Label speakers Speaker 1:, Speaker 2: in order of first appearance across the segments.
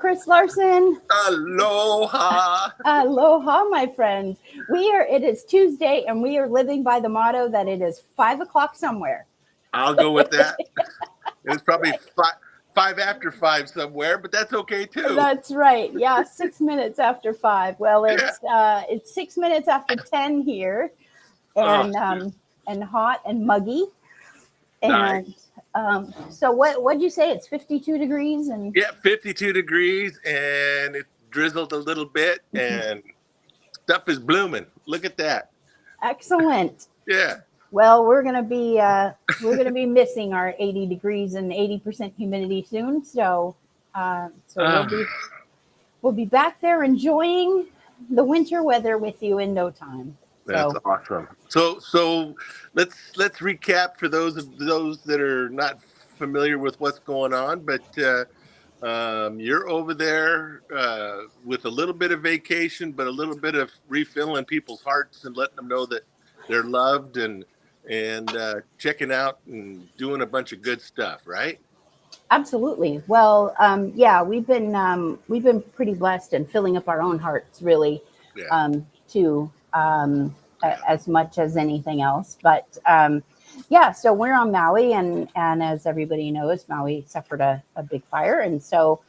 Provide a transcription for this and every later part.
Speaker 1: Chris Larson.
Speaker 2: Aloha.
Speaker 1: Aloha, my friend. It is Tuesday, and we are living by the motto that it is 5 o'clock somewhere.
Speaker 2: I'll go with that. It's probably five after 5 somewhere, but that's okay too.
Speaker 1: That's right. Yeah, 6 minutes after 5. Well, it's 6 minutes after 10 here, and hot and muggy. And
Speaker 2: nice.
Speaker 1: So what'd you say? It's 52 degrees and
Speaker 2: 52 degrees, and it drizzled a little bit, and stuff is blooming. Look at that.
Speaker 1: Excellent.
Speaker 2: Yeah.
Speaker 1: Well, we're gonna be missing our 80 degrees and 80% humidity soon. So we'll be back there enjoying the winter weather with you in no time.
Speaker 2: That's awesome. So let's recap for those that are not familiar with what's going on. But you're over there with a little bit of vacation, but a little bit of refilling people's hearts and letting them know that they're loved and checking out and doing a bunch of good stuff, right?
Speaker 1: Absolutely. Well, we've been pretty blessed and filling up our own hearts, really, too. As much as anything else. But so we're on Maui, and as everybody knows, Maui suffered a big fire. And so,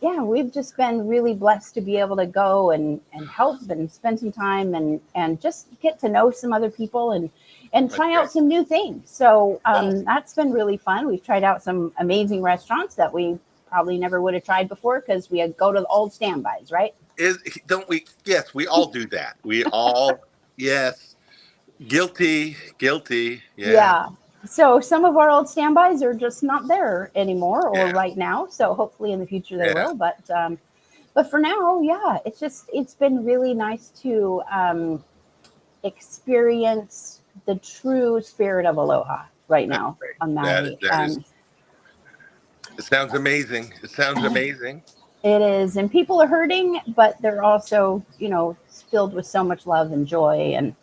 Speaker 1: we've just been really blessed to be able to go and help and spend some time and just get to know some other people and try out some new things. So that's been really fun. We've tried out some amazing restaurants that we probably never would have tried before because we go to the old standbys, right?
Speaker 2: Don't we? Yes, we all do that. We all... Yes. Guilty. Yeah.
Speaker 1: So some of our old standbys are just not there anymore or right now. So hopefully in the future they will. But for now, it's been really nice to experience the true spirit of aloha right now on Maui.
Speaker 2: It sounds amazing.
Speaker 1: It is, and people are hurting, but they're also, filled with so much love and joy, and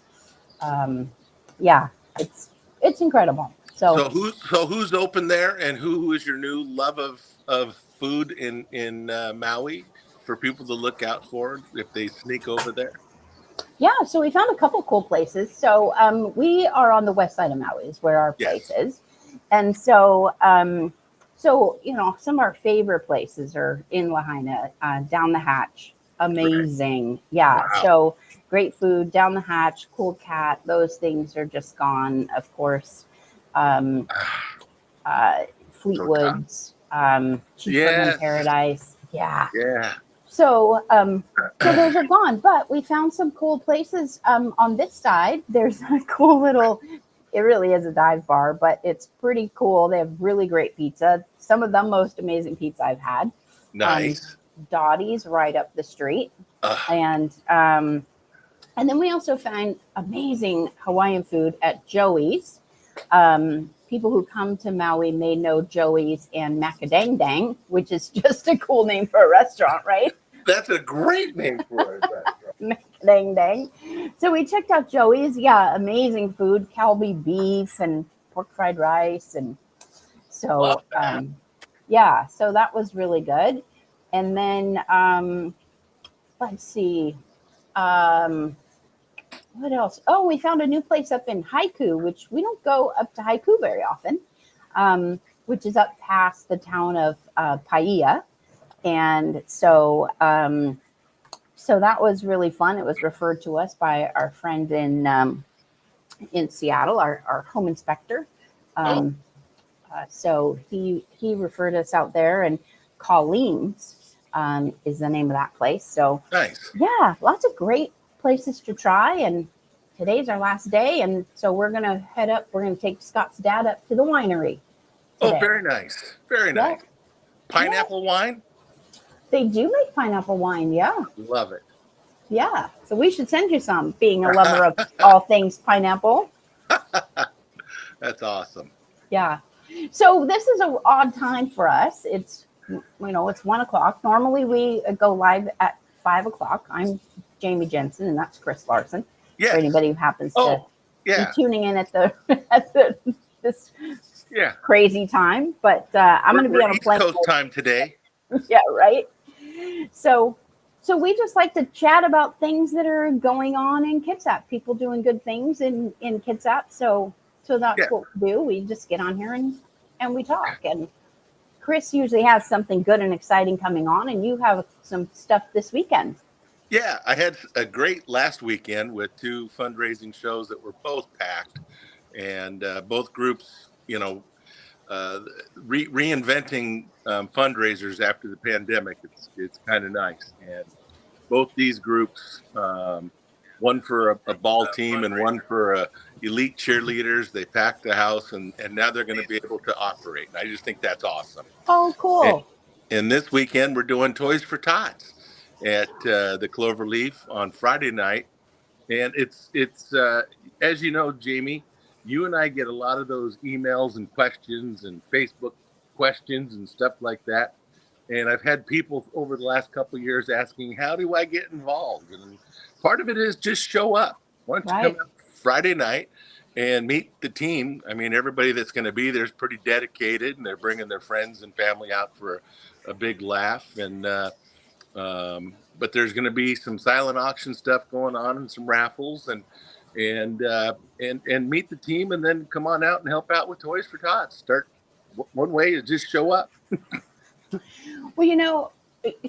Speaker 1: it's incredible. So
Speaker 2: who's open there, and who is your new love of food in Maui for people to look out for if they sneak over there?
Speaker 1: Yeah, so we found a couple cool places. So we are on the west side of Maui is where our place is, and so. Some of our favorite places are in Lahaina, down the hatch. Amazing. Right. Yeah. Wow. So great food down the hatch, cool cat. Those things are just gone. Of course, Fleetwood's, Cheeseburger in Paradise. Yeah.
Speaker 2: Yeah.
Speaker 1: So those are gone, but we found some cool places on this side. There's a cool little... It really is a dive bar, but it's pretty cool. They have really great pizza. Some of the most amazing pizza I've had.
Speaker 2: Nice.
Speaker 1: Dottie's right up the street. And then we also find amazing Hawaiian food at Joey's. People who come to Maui may know Joey's and Macadang Dang, which is just a cool name for a restaurant, right?
Speaker 2: That's a great name for a restaurant.
Speaker 1: Dang dang. So we checked out Joey's. Yeah, amazing food, Kalbi beef and pork fried rice. And so, so that was really good. And then, let's see, what else? Oh, we found a new place up in Haiku, which we don't go up to Haiku very often, which is up past the town of Paia. And so, so that was really fun. It was referred to us by our friend in Seattle, our home inspector. So he referred us out there, and Colleen's is the name of that place. So
Speaker 2: nice.
Speaker 1: Yeah, lots of great places to try. And today's our last day, and so we're gonna head up. We're gonna take Scott's dad up to the winery today.
Speaker 2: Oh, very nice, very nice. Pineapple wine.
Speaker 1: They do make pineapple wine, yeah.
Speaker 2: Love it.
Speaker 1: Yeah, so we should send you some, being a lover of all things pineapple.
Speaker 2: That's awesome.
Speaker 1: Yeah. So this is an odd time for us. It's, it's 1 o'clock. Normally we go live at 5 o'clock. I'm Jamie Jensen, and that's Chris Larson.
Speaker 2: Yes.
Speaker 1: For anybody who happens to be tuning in at this crazy time. But I'm going to be on a plane.
Speaker 2: East Coast time today.
Speaker 1: Yeah, right. So, so we just like to chat about things that are going on in Kitsap. People doing good things in Kitsap. So
Speaker 2: Yeah.
Speaker 1: that's what we do. We just get on here and we talk. And Chris usually has something good and exciting coming on, and you have some stuff this weekend.
Speaker 2: Yeah, I had a great last weekend with two fundraising shows that were both packed, and both groups, uh, reinventing fundraisers after the pandemic. It's kind of nice, and both these groups, one for a ball team and one for elite cheerleaders, they packed the house, and now they're going to be able to operate. And I just think that's awesome.
Speaker 1: Oh,
Speaker 2: And,
Speaker 1: cool.
Speaker 2: and this weekend we're doing Toys for Tots at the Cloverleaf on Friday night, and it's as you know, Jamie, you and I get a lot of those emails and questions and Facebook questions and stuff like that. And I've had people over the last couple of years asking, how do I get involved? And part of it is just show up. Why don't you
Speaker 1: Right.
Speaker 2: come out Friday night and meet the team? I mean, everybody that's going to be there is pretty dedicated, and they're bringing their friends and family out for a big laugh. And but there's going to be some silent auction stuff going on and some raffles, and meet the team, and then come on out and help out with Toys for Tots. Start one way is just show up.
Speaker 1: Well,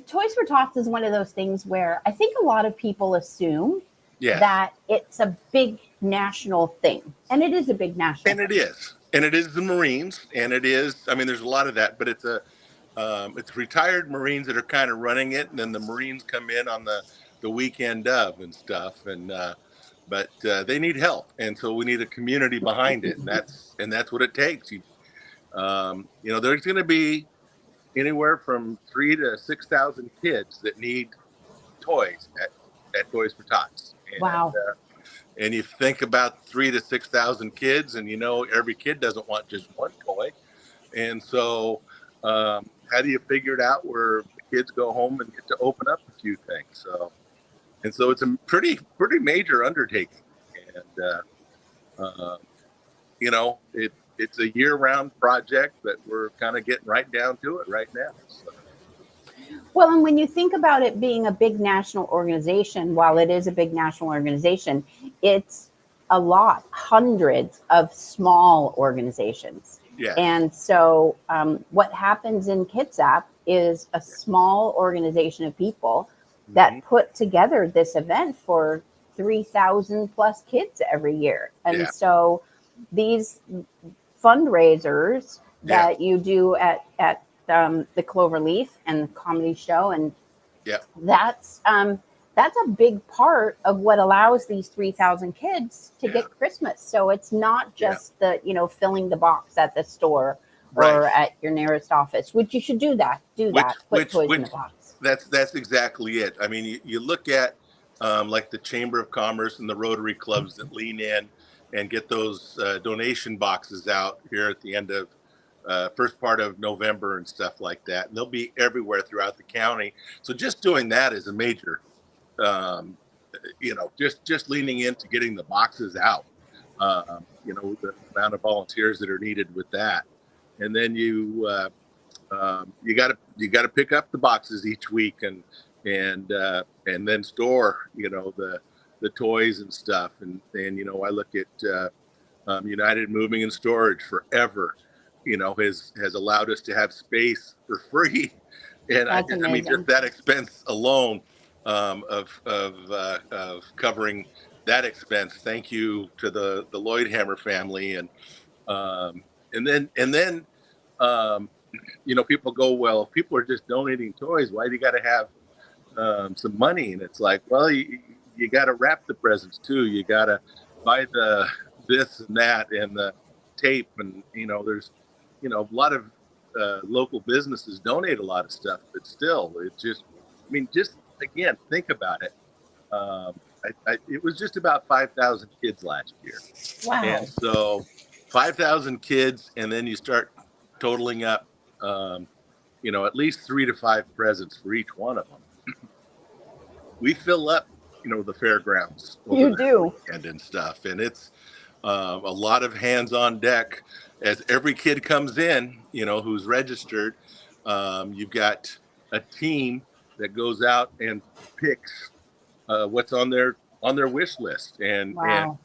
Speaker 1: Toys for Tots is one of those things where I think a lot of people assume
Speaker 2: Yeah.
Speaker 1: that it's a big national thing. And it is a big national
Speaker 2: And
Speaker 1: thing.
Speaker 2: it is. And it is the Marines. And it is, I mean, there's a lot of that, but it's retired Marines that are kind of running it. And then the Marines come in on the weekend of and stuff. But they need help. And so we need a community behind it. And that's what it takes. There's going to be anywhere from 3,000 to 6,000 kids that need toys at Toys for Tots.
Speaker 1: Wow.
Speaker 2: And you think about 3,000 to 6,000 kids, and every kid doesn't want just one toy. And so, how do you figure it out where the kids go home and get to open up a few things? So it's a pretty major undertaking, and it's a year-round project, but we're kind of getting right down to it right now. So.
Speaker 1: Well, and when you think about it being a big national organization, while it is a big national organization, it's a lot, hundreds of small organizations.
Speaker 2: Yeah.
Speaker 1: And so what happens in Kitsap is a small organization of people that put together this event for 3,000 plus kids every year. And so these fundraisers that you do at the Cloverleaf and the comedy show, and that's a big part of what allows these 3,000 kids to get Christmas. So it's not just the filling the box at the store or at your nearest office, which you should do that. Put toys in the box.
Speaker 2: That's exactly it. I mean, you look at like the Chamber of Commerce and the Rotary clubs that lean in and get those donation boxes out here at the end of first part of November and stuff like that. And they'll be everywhere throughout the county. So just doing that is a major, just leaning into getting the boxes out, the amount of volunteers that are needed with that. And then you got to pick up the boxes each week and then store, the toys and stuff. And I look at United Moving and Storage forever, has allowed us to have space for free. And I mean, just that expense alone of covering that expense. Thank you to the Lloydhammer family. And then people go, well, if people are just donating toys, why do you got to have some money? And it's like, well, you got to wrap the presents too. You got to buy the this and that and the tape, and there's a lot of local businesses donate a lot of stuff, but still, just again, think about it. It was just about 5,000 kids last year.
Speaker 1: Wow.
Speaker 2: And so 5,000 kids, and then you start totaling up, at least 3 to 5 presents for each one of them. We fill up, the fairgrounds.
Speaker 1: You do.
Speaker 2: And stuff. And it's a lot of hands on deck as every kid comes in, who's registered. You've got a team that goes out and picks what's on their wish list, and
Speaker 1: Wow.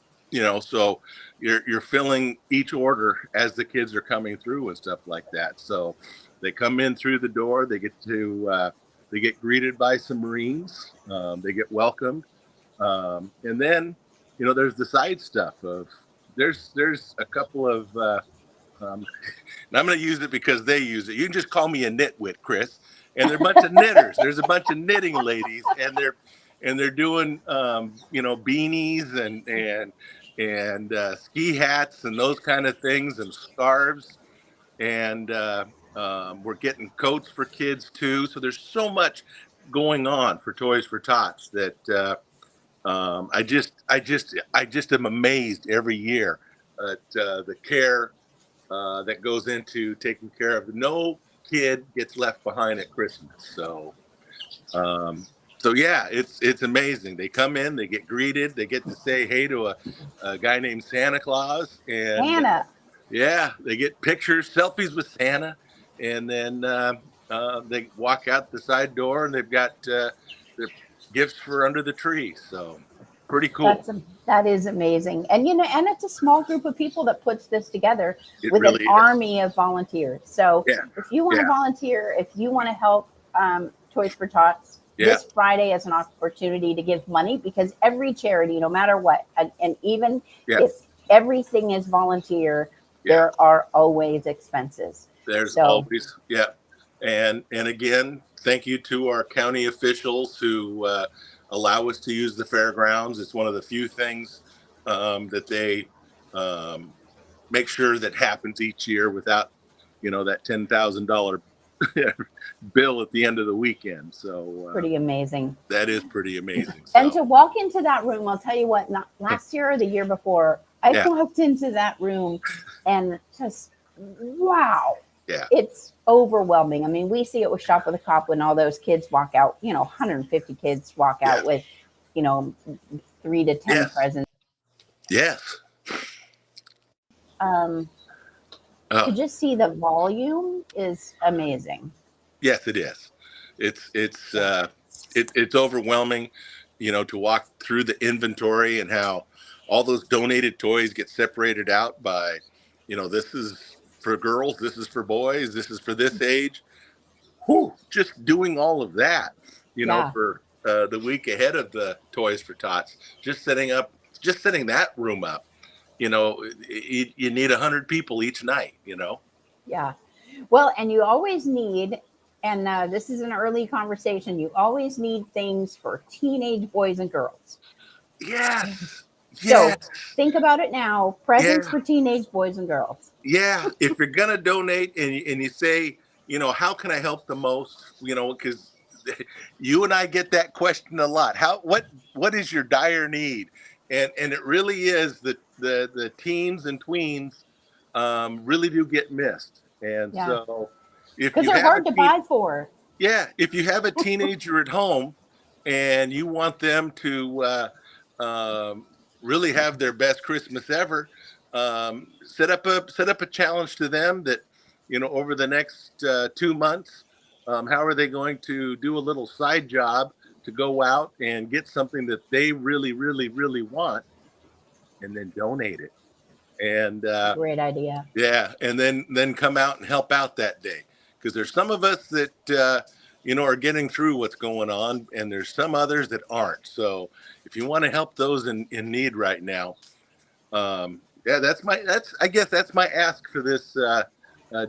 Speaker 2: so you're filling each order as the kids are coming through and stuff like that. So they come in through the door, they get greeted by some Marines, they get welcomed, and then there's the side stuff of there's a couple of and I'm going to use it because they use it. You can just call me a nitwit, Chris. And they're a bunch of knitters. There's a bunch of knitting ladies, and they're doing beanies and ski hats and those kind of things, and scarves, and we're getting coats for kids too. So there's so much going on for Toys for Tots that I just am amazed every year at the care that goes into taking care of. No kid gets left behind at Christmas. So yeah, it's amazing. They come in, they get greeted, they get to say hey to a guy named Santa Claus, and
Speaker 1: Santa.
Speaker 2: Yeah, they get pictures, selfies with Santa, and then they walk out the side door, and they've got their gifts for under the tree. So pretty cool.
Speaker 1: That is amazing. And and it's a small group of people that puts this together with
Speaker 2: really
Speaker 1: an army of volunteers. So
Speaker 2: Yeah.
Speaker 1: if you want to volunteer, if you want to help Toys for Tots, this Friday is an opportunity to give money, because every charity, no matter what, and even if everything is volunteer, there are always expenses.
Speaker 2: There's always, and again, thank you to our county officials who allow us to use the fairgrounds. It's one of the few things that they make sure that happens each year without, that $10,000 bill at the end of the weekend. So
Speaker 1: pretty amazing.
Speaker 2: That is pretty amazing.
Speaker 1: And to walk into that room, I'll tell you what, not last year or the year before, I walked into that room and just, wow.
Speaker 2: Yeah.
Speaker 1: It's overwhelming. I mean, we see it with Shop with a Cop when all those kids walk out, 150 kids walk out with, 3 to 10 presents.
Speaker 2: Yes.
Speaker 1: To just see the volume is amazing.
Speaker 2: Yes, it is. It's overwhelming, to walk through the inventory and how all those donated toys get separated out by, this is for girls, this is for boys, this is for this age. Whew, just doing all of that, for the week ahead of the Toys for Tots, just setting that room up. You need 100 people each night,
Speaker 1: Yeah. Well, and you always need, and this is an early conversation, you always need things for teenage boys and girls.
Speaker 2: Yes.
Speaker 1: So think about it now. Presents for teenage boys and girls.
Speaker 2: Yeah. If you're going to donate and you say, how can I help the most? Because you and I get that question a lot. What is your dire need? And it really is the teens and tweens really do get missed. And so
Speaker 1: because they're hard to buy for.
Speaker 2: Yeah. If you have a teenager at home and you want them to really have their best Christmas ever, set up a challenge to them that, over the next 2 months, how are they going to do a little side job to go out and get something that they really, really, really want, and then donate it. And
Speaker 1: great idea.
Speaker 2: Yeah, and then come out and help out that day, because there's some of us that are getting through what's going on, and there's some others that aren't. So if you want to help those in need right now, that's my ask for this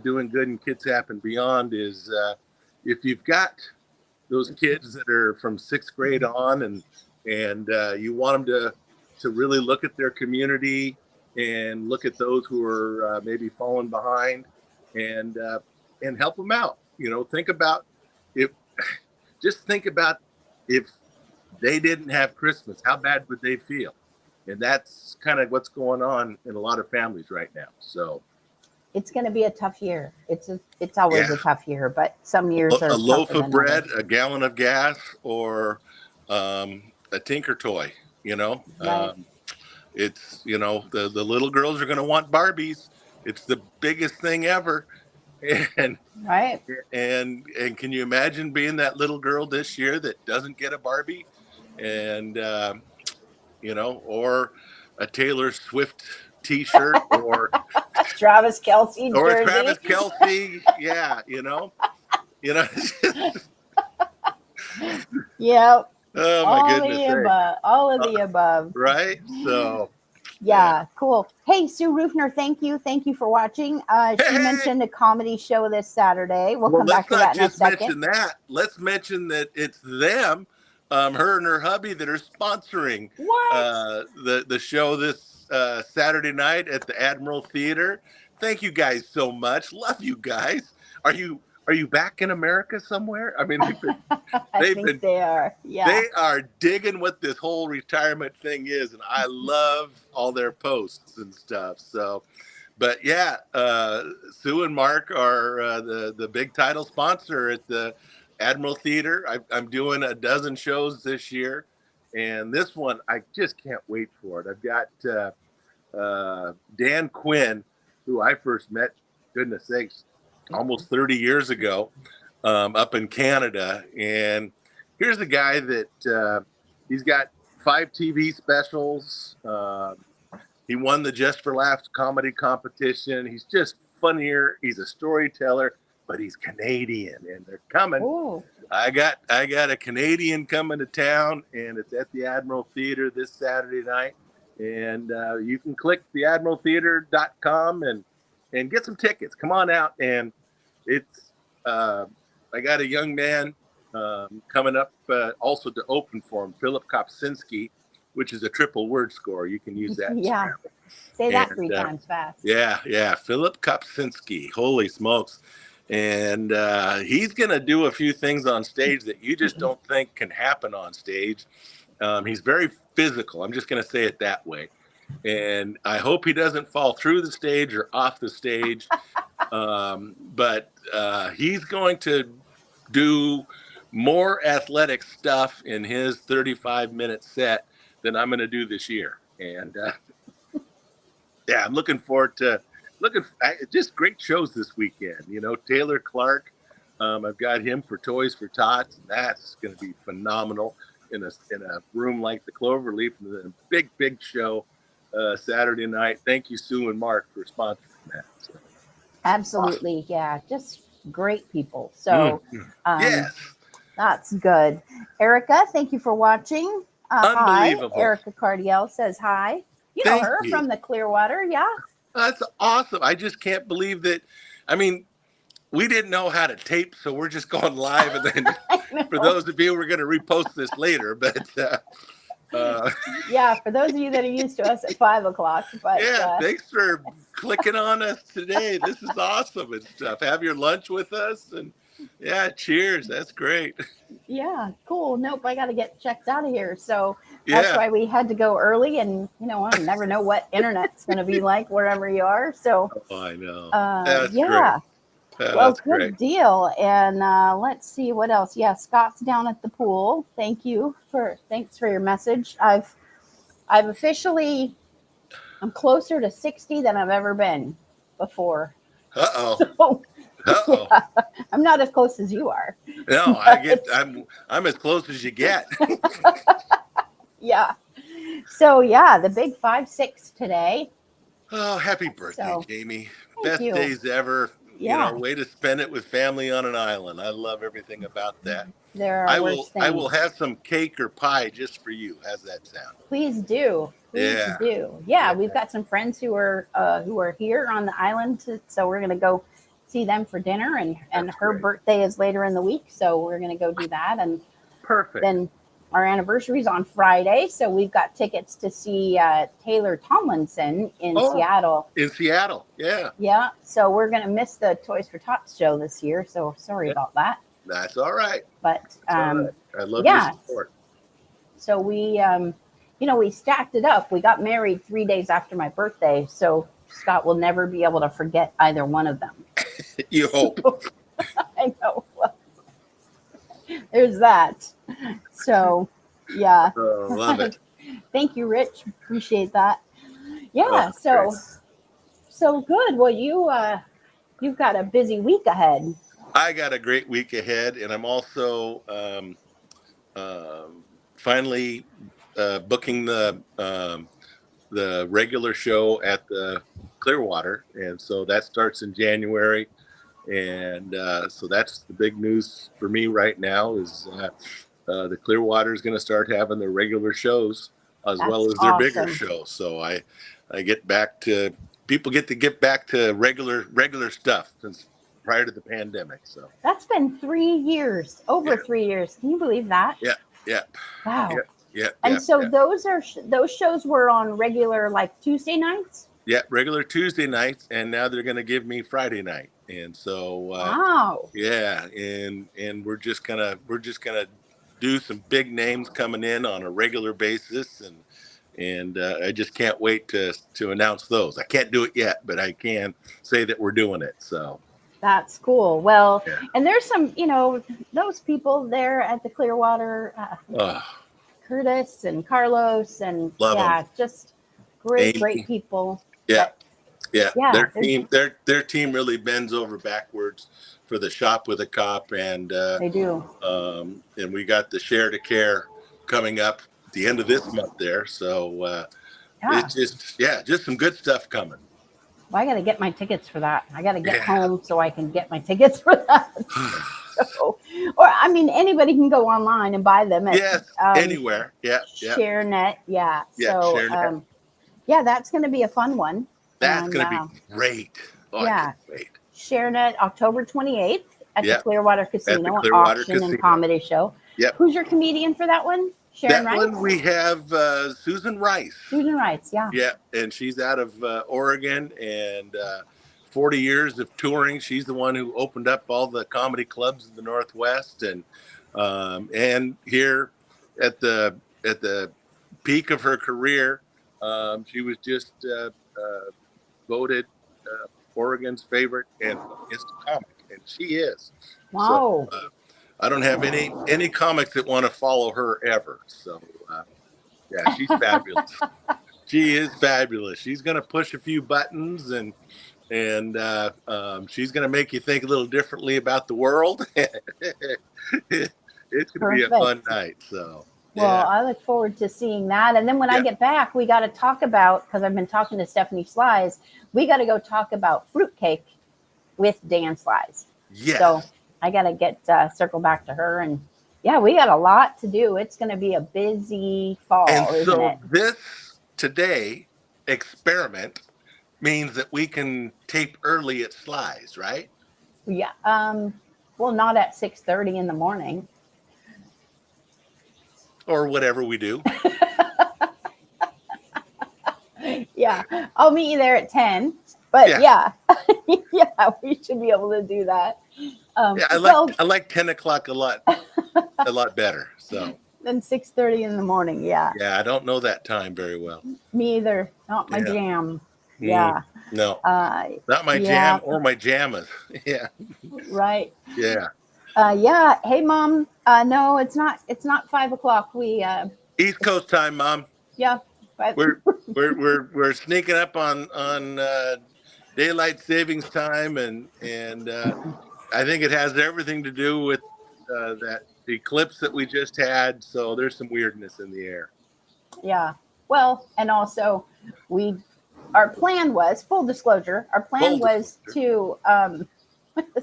Speaker 2: doing good in Kitsap and Beyond is if you've got those kids that are from 6th grade on, and you want them to really look at their community and look at those who are maybe falling behind, and help them out. Think about if they didn't have Christmas, how bad would they feel? And that's kind of what's going on in a lot of families right now. So
Speaker 1: it's going to be a tough year. It's always a tough year, but some years are
Speaker 2: a loaf of bread, a gallon of gas, or a Tinker toy.
Speaker 1: Right.
Speaker 2: It's the little girls are going to want Barbies. It's the biggest thing ever. And
Speaker 1: Right.
Speaker 2: and can you imagine being that little girl this year that doesn't get a Barbie, and or a Taylor Swift T-shirt,
Speaker 1: Travis Kelsey
Speaker 2: or a
Speaker 1: jersey.
Speaker 2: Travis Kelsey? Yeah, it's just,
Speaker 1: Yep.
Speaker 2: oh my
Speaker 1: All
Speaker 2: goodness
Speaker 1: the
Speaker 2: sake.
Speaker 1: above. All of the above.
Speaker 2: Right? So yeah.
Speaker 1: Yeah, cool. Hey, Sue Rufner, thank you. Thank you for watching. She
Speaker 2: Hey,
Speaker 1: mentioned a comedy show this Saturday. We'll
Speaker 2: well,
Speaker 1: come back
Speaker 2: let's
Speaker 1: to
Speaker 2: not
Speaker 1: that in a
Speaker 2: just
Speaker 1: second.
Speaker 2: mention that. Let's mention that it's them, her and her hubby, that are sponsoring
Speaker 1: What?
Speaker 2: the show this Saturday night at the Admiral Theater. Thank you guys so much. Love you guys. Are you back in America somewhere? I mean,
Speaker 1: I
Speaker 2: they've
Speaker 1: think
Speaker 2: been
Speaker 1: they are. Yeah.
Speaker 2: they are digging what this whole retirement thing is, and I love all their posts and stuff. So, but yeah, Sue and Mark are the big title sponsor at the Admiral Theater. I'm doing a dozen shows this year, and this one I just can't wait for it. I've got Dan Quinn, who I first met, goodness sakes, almost 30 years ago, up in Canada. And here's a guy that he's got 5 TV specials. He won the Just for Laughs comedy competition. He's just funnier. He's a storyteller, but he's Canadian, and they're coming.
Speaker 1: Ooh.
Speaker 2: I got a Canadian coming to town, and it's at the Admiral Theater this Saturday night. And you can click theadmiraltheater.com and get some tickets. Come on out. And it's I got a young man coming up also to open for him, Philip Kopczynski, which is a triple word score. You can use that.
Speaker 1: Yeah. Say that 3 times fast.
Speaker 2: Yeah. Philip Kopczynski. Holy smokes. And he's going to do a few things on stage that you just don't think can happen on stage. He's very physical. I'm just going to say it that way. And I hope he doesn't fall through the stage or off the stage. But he's going to do more athletic stuff in his 35-minute set than I'm going to do this year. And yeah, I'm looking forward to just great shows this weekend. Taylor Clark, I've got him for Toys for Tots, and that's going to be phenomenal in a room like the Cloverleaf, and a big show Saturday night. Thank you, Sue and Mark, for sponsoring that. So.
Speaker 1: Absolutely. Yeah. Just great people. So
Speaker 2: yes,
Speaker 1: that's good. Erica, thank you for watching.
Speaker 2: Unbelievable.
Speaker 1: Hi. Erica Cardiel says hi. You know her from the Clearwater. Yeah.
Speaker 2: That's awesome. I just can't believe that. I mean, we didn't know how to tape, so we're just going live. And then for those of you, we're going to repost this later. But
Speaker 1: yeah, for those of you that are used to us at 5 o'clock. But
Speaker 2: yeah, thanks for clicking on us today. This is awesome and stuff. Have your lunch with us, and yeah, cheers. That's great.
Speaker 1: Yeah, cool. Nope, I got to get checked out of here. So that's why we had to go early, and I never know what internet's going to be like wherever you are. So
Speaker 2: I know.
Speaker 1: That's great. Well, good
Speaker 2: great.
Speaker 1: deal. And let's see what else. Yeah, Scott's down at the pool. Thanks for your message. I've officially, I'm closer to 60 than I've ever been before. So, yeah, I'm not as close as you are.
Speaker 2: No, I'm as close as you get.
Speaker 1: Yeah. So yeah, the big 5-6 today.
Speaker 2: Oh, happy birthday, Jamie. Best
Speaker 1: you.
Speaker 2: days ever.
Speaker 1: Yeah.
Speaker 2: Way to spend it with family on an island. I love everything about that.
Speaker 1: There are worse things.
Speaker 2: I will have some cake or pie just for you. How's that sound?
Speaker 1: Please do. Please do. Yeah, we've got some friends who are here on the island, so we're gonna go see them for dinner, and her birthday is later in the week, so we're gonna go do that. And
Speaker 2: perfect.
Speaker 1: Then our anniversary is on Friday, so we've got tickets to see Taylor Tomlinson in Seattle.
Speaker 2: In Seattle, yeah.
Speaker 1: Yeah, so we're gonna miss the Toys for Tots show this year, so sorry about that.
Speaker 2: That's all right.
Speaker 1: But
Speaker 2: I love your support.
Speaker 1: So we we stacked it up. We got married 3 days after my birthday, so Scott will never be able to forget either one of them.
Speaker 2: You hope.
Speaker 1: I know. There's that. So, yeah.
Speaker 2: Love it.
Speaker 1: Thank you, Rich. Appreciate that. Yeah. So good. Well, you've got a busy week ahead.
Speaker 2: I got a great week ahead, and I'm also finally booking the regular show at the Clearwater, and so that starts in January. And so that's the big news for me right now is the Clearwater is going to start having their regular shows as
Speaker 1: That's
Speaker 2: well as their bigger
Speaker 1: awesome.
Speaker 2: shows. So I get back to people get back to regular stuff since prior to the pandemic. So
Speaker 1: That's been 3 years, over 3 years. Can you believe that?
Speaker 2: Yeah.
Speaker 1: Wow.
Speaker 2: Yeah.
Speaker 1: And so those shows were on regular, like Tuesday nights?
Speaker 2: Yeah, regular Tuesday nights, and now they're going to give me Friday night. And so
Speaker 1: Wow.
Speaker 2: yeah, and we're just gonna do some big names coming in on a regular basis, and I just can't wait to announce those. I can't do it yet, but I can say that we're doing it. So
Speaker 1: That's cool. Well,
Speaker 2: yeah.
Speaker 1: and there's some, those people there at the Clearwater, Curtis and Carlos, and
Speaker 2: Love
Speaker 1: yeah,
Speaker 2: them.
Speaker 1: just great
Speaker 2: Amy.
Speaker 1: people.
Speaker 2: Yeah.
Speaker 1: Yeah,
Speaker 2: Their team really bends over backwards for the Shop with a Cop, and
Speaker 1: they do.
Speaker 2: And we got the Share to Care coming up at the end of this month there. So it's just some good stuff coming.
Speaker 1: Well, I got to get my tickets for that. I got to get home so I can get my tickets for that. Or I mean, anybody can go online and buy them. At,
Speaker 2: anywhere. Yeah.
Speaker 1: ShareNet. Yeah.
Speaker 2: So
Speaker 1: ShareNet. That's going to be a fun one.
Speaker 2: That's going to be great. Oh,
Speaker 1: yeah. ShareNet, October 28th at the Clearwater Casino, auction and comedy show.
Speaker 2: Yep.
Speaker 1: Who's your comedian for that one? Sharon
Speaker 2: Rice? One we have Susan Rice.
Speaker 1: Susan Rice, yeah.
Speaker 2: Yeah, and she's out of Oregon, and 40 years of touring. She's the one who opened up all the comedy clubs in the Northwest, and here at the peak of her career, she was just voted Oregon's favorite and funniest comic, and she is.
Speaker 1: Wow.
Speaker 2: So, I don't have any comics that want to follow her ever. So, she's fabulous. She is fabulous. She's going to push a few buttons, and she's going to make you think a little differently about the world. It's going to be a fun night. So.
Speaker 1: Well, I look forward to seeing that. And then when I get back, we got to talk about, because I've been talking to Stephanie Slies, we got to go talk about fruitcake with Dan Slies.
Speaker 2: Yes.
Speaker 1: So I got to circle back to her. And we got a lot to do. It's going to be a busy fall, isn't it?
Speaker 2: This today experiment means that we can tape early at Slies, right?
Speaker 1: Yeah. Well, not at 6:30 in the morning.
Speaker 2: Or whatever we do.
Speaker 1: Yeah, I'll meet you there at 10. But yeah, we should be able to do that.
Speaker 2: I like 10 o'clock a lot better. So
Speaker 1: than 6:30 in the morning. Yeah.
Speaker 2: Yeah, I don't know that time very well.
Speaker 1: Me either. Not my jam.
Speaker 2: Yeah. No. Not my jam or my jammas. Yeah.
Speaker 1: Right.
Speaker 2: Yeah.
Speaker 1: Hey, Mom. No, it's not 5 o'clock. We
Speaker 2: East Coast time, Mom.
Speaker 1: Yeah.
Speaker 2: We're sneaking up on daylight savings time, and I think it has everything to do with that eclipse that we just had. So there's some weirdness in the air.
Speaker 1: Yeah. Well, and also our plan was, full disclosure, to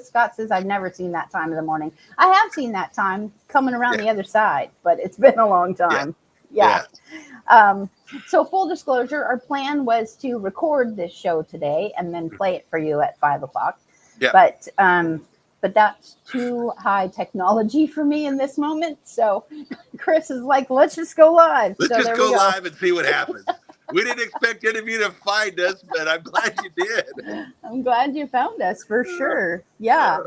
Speaker 1: Scott says, I've never seen that time of the morning. I have seen that time coming around the other side, but it's been a long time. Yeah. So full disclosure, our plan was to record this show today and then play it for you at 5 o'clock.
Speaker 2: Yeah.
Speaker 1: But that's too high technology for me in this moment. So Chris is like, let's just go live.
Speaker 2: Let's just go live and see what happens. We didn't expect any of you to find us, but I'm glad you did.
Speaker 1: I'm glad you found us for sure. Yeah.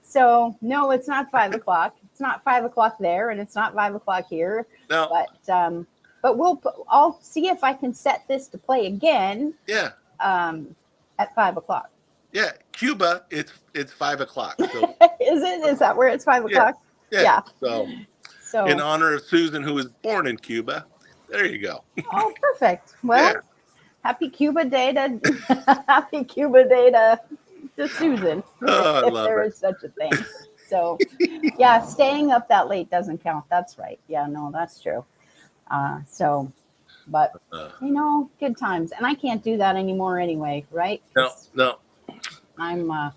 Speaker 1: So no, it's not 5 o'clock. It's not 5 o'clock there, and it's not 5 o'clock here.
Speaker 2: No.
Speaker 1: But I'll see if I can set this to play again.
Speaker 2: Yeah.
Speaker 1: At 5 o'clock.
Speaker 2: Yeah, Cuba. It's 5 o'clock. So.
Speaker 1: Is it? Is that where it's 5 o'clock?
Speaker 2: Yeah. So in honor of Susan, who was born in Cuba. There you go.
Speaker 1: Oh, perfect. Well, happy Cuba Day to to Susan,
Speaker 2: Oh, I
Speaker 1: if
Speaker 2: love
Speaker 1: there
Speaker 2: it.
Speaker 1: is such a thing. So, yeah, staying up that late doesn't count. That's right. Yeah, no, that's true. So, but
Speaker 2: Uh,
Speaker 1: good times, and I can't do that anymore anyway, right?
Speaker 2: no,
Speaker 1: 'Cause
Speaker 2: no,
Speaker 1: I'm,
Speaker 2: no,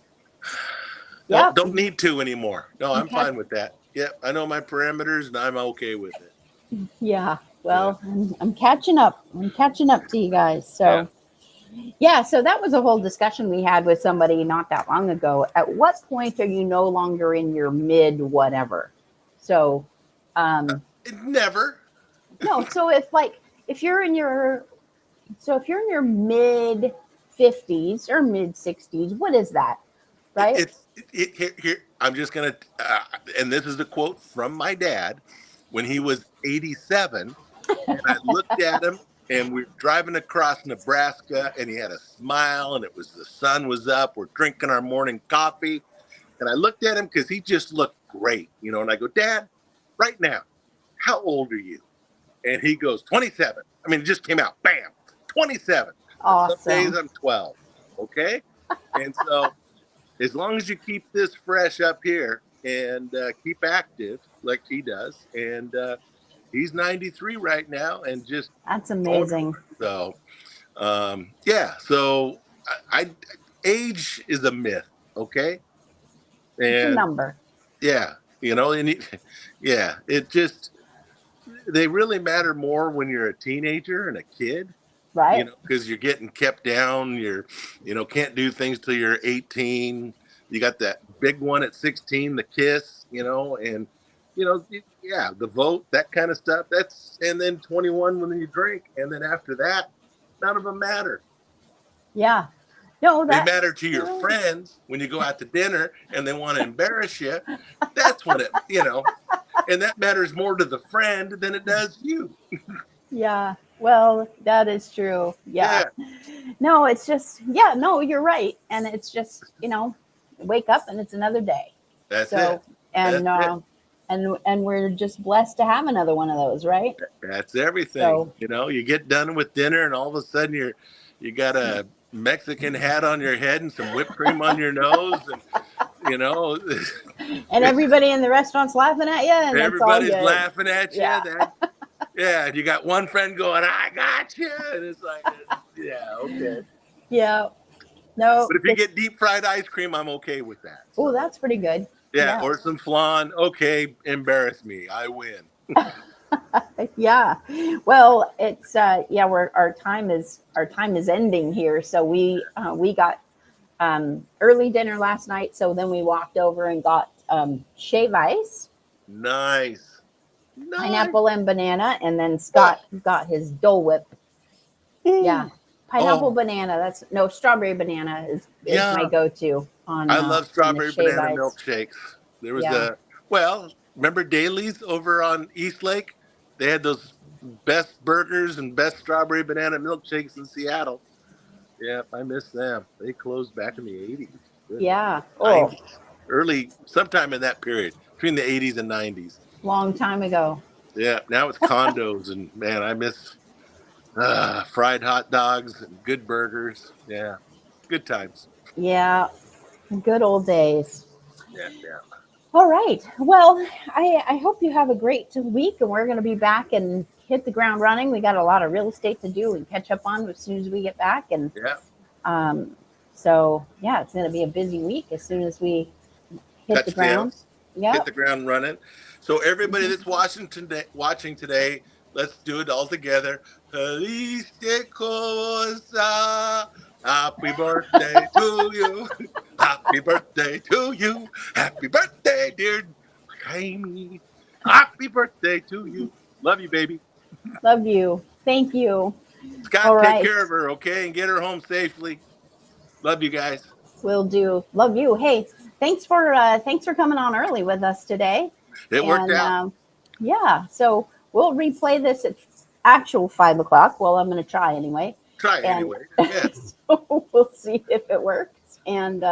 Speaker 1: yep,
Speaker 2: don't need to anymore. No, I'm
Speaker 1: okay,
Speaker 2: fine with that. Yep, I know my parameters and I'm okay with it.
Speaker 1: yeah.
Speaker 2: Yeah,
Speaker 1: Well, I'm catching up. I'm catching up to you guys.
Speaker 2: yeah.
Speaker 1: So, yeah, so that was a whole discussion we had with somebody not that long ago. At what point are you no longer in your mid whatever? So, um,
Speaker 2: Never.
Speaker 1: no, so if you're in your if you're in your mid 50s or mid 60s, what is that? Right?
Speaker 2: Here. I'm just gonna, and this is a quote from my dad when he was 87, and I looked at him, and we were driving across Nebraska, and he had a smile, and the sun was up. We're drinking our morning coffee, and I looked at him because he just looked great, and I go, Dad, right now, how old are you? And he goes, 27. I mean, it just came out, bam, 27. But some days
Speaker 1: Awesome.
Speaker 2: I'm 12. Okay. And so, as long as you keep this fresh up here and keep active like he does, and he's 93 right now and just
Speaker 1: That's
Speaker 2: going
Speaker 1: amazing.
Speaker 2: for it. So, yeah. So, I age is a myth. Okay.
Speaker 1: It's a
Speaker 2: And
Speaker 1: number,
Speaker 2: yeah, yeah, it just, they really matter more when you're a teenager and a kid,
Speaker 1: right?
Speaker 2: because you're getting kept down. Can't do things till you're 18. You got that big one at 16, the kiss, and, yeah, the vote, that kind of stuff. And then 21 when you drink. And then after that, none of them matter.
Speaker 1: Yeah. No,
Speaker 2: They
Speaker 1: that
Speaker 2: matter to your friends when you go out to dinner and they want to embarrass you. That's when and that matters more to the friend than it does you.
Speaker 1: yeah. Well, that is true. Yeah.
Speaker 2: Yeah,
Speaker 1: No, it's just yeah, no, you're right. And it's just, wake up and it's another day.
Speaker 2: that's it.
Speaker 1: So
Speaker 2: That's
Speaker 1: and
Speaker 2: it.
Speaker 1: and we're just blessed to have another one of those, right?
Speaker 2: That's everything.
Speaker 1: So
Speaker 2: You get done with dinner and all of a sudden you got a Mexican hat on your head and some whipped cream on your nose, and you know
Speaker 1: and everybody in the restaurant's laughing at you and that's all
Speaker 2: everybody's
Speaker 1: good.
Speaker 2: laughing at you.
Speaker 1: Yeah.
Speaker 2: Yeah, and you got one friend going, "I got you," and it's like, yeah, okay.
Speaker 1: Yeah. No,
Speaker 2: But if you get deep fried ice cream, I'm okay with that.
Speaker 1: oh,
Speaker 2: So
Speaker 1: that's pretty good.
Speaker 2: yeah,
Speaker 1: Yeah.
Speaker 2: or some flan. Okay, embarrass me, I win.
Speaker 1: Yeah. Well, it's yeah, our time is ending here. So we got early dinner last night. So then we walked over and got shave ice,
Speaker 2: Nice, nice.
Speaker 1: pineapple and banana, and then Scott got his Dole Whip. Yeah,
Speaker 2: Ooh.
Speaker 1: pineapple
Speaker 2: Oh,
Speaker 1: banana. That's no strawberry banana is my
Speaker 2: yeah.
Speaker 1: go to
Speaker 2: I love
Speaker 1: on the
Speaker 2: strawberry
Speaker 1: shave
Speaker 2: banana
Speaker 1: ice.
Speaker 2: milkshakes. There was
Speaker 1: Yeah.
Speaker 2: remember Daly's over on East Lake? They had those best burgers and best strawberry banana milkshakes in Seattle. Yeah, I miss them. They closed back in the 80s. Goodness.
Speaker 1: Yeah. Oh,
Speaker 2: 90s. Early, sometime in that period, between the 80s and 90s.
Speaker 1: long time ago.
Speaker 2: Yeah, now it's condos, and man, I miss fried hot dogs and good burgers. Yeah, good times.
Speaker 1: Yeah. Good old days.
Speaker 2: Yeah, yeah.
Speaker 1: All right. Well, I hope you have a great week, and we're going to be back and hit the ground running. We got a lot of real estate to do and catch up on as soon as we get back. And
Speaker 2: Yeah.
Speaker 1: um, so, yeah, it's going to be a busy week as soon as we hit the ground.
Speaker 2: Touchdowns.
Speaker 1: Yeah.
Speaker 2: Hit the ground running. So everybody that's watching today, let's do it all together. Feliz de cosa. Happy birthday to you. Happy birthday to you. Happy birthday, dear Jaime. Happy birthday to you. Love you, baby.
Speaker 1: Love you. Thank you. All
Speaker 2: Scott, take
Speaker 1: right.
Speaker 2: care of her, okay? And get her home safely. Love you guys.
Speaker 1: Will do. Love you. Hey, thanks for coming on early with us today.
Speaker 2: It worked
Speaker 1: And
Speaker 2: out.
Speaker 1: yeah, so we'll replay this at actual 5 o'clock. Well, I'm going to try anyway.
Speaker 2: Try it
Speaker 1: And
Speaker 2: anyway. Yeah.
Speaker 1: so we'll see if it works. And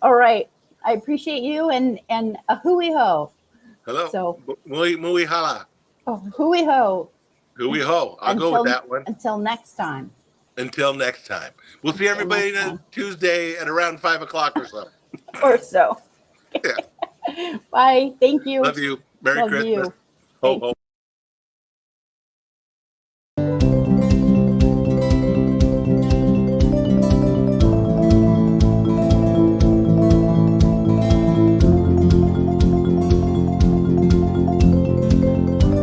Speaker 1: all right, I appreciate you and a hooey ho.
Speaker 2: Hello.
Speaker 1: So
Speaker 2: Muy hala.
Speaker 1: hooey ho.
Speaker 2: Hooey ho. I'll go with that one.
Speaker 1: Until next time.
Speaker 2: Until next time. We'll see everybody on Tuesday at around 5 o'clock or so.
Speaker 1: Or so.
Speaker 2: Yeah.
Speaker 1: Bye. Thank you.
Speaker 2: Love you. Merry
Speaker 1: Love
Speaker 2: Christmas.
Speaker 1: you.
Speaker 2: Ho,
Speaker 1: Thanks.
Speaker 2: ho.